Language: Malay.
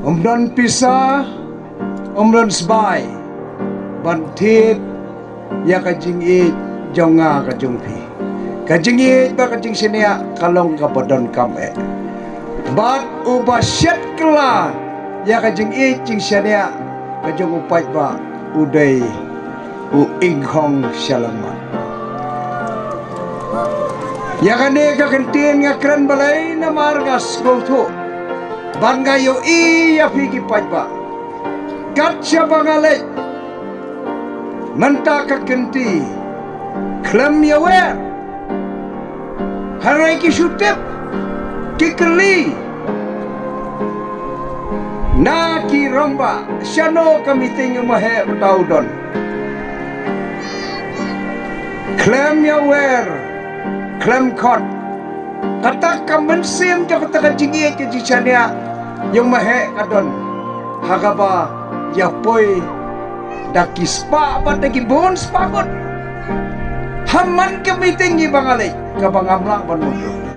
Umron pisa, umron sbay, bantit, ya kajing it, jonga kajung pi. Kajing it ba kajing sinia kalong kabadon kame. Bat ubasyat kela, ya kajing it jing sinia kajung upai ba uday u inghong syalaman. Ya kane ka kentin ngakran balay na margas kautu. Bangayo iya pigi pajba Katsa bangalay Manta kakenti Klam yawer Haray ki syutip Kikeli Na ki romba Syano kami tinggal mahe betaudon Klam yawer Klam kot Kata kamansim jo kata kajingi ke jicania yang mahe kadon hagaba ya poi dakispa apa daki bon spagot haman kami tinggi bangalay kabangamlang panundo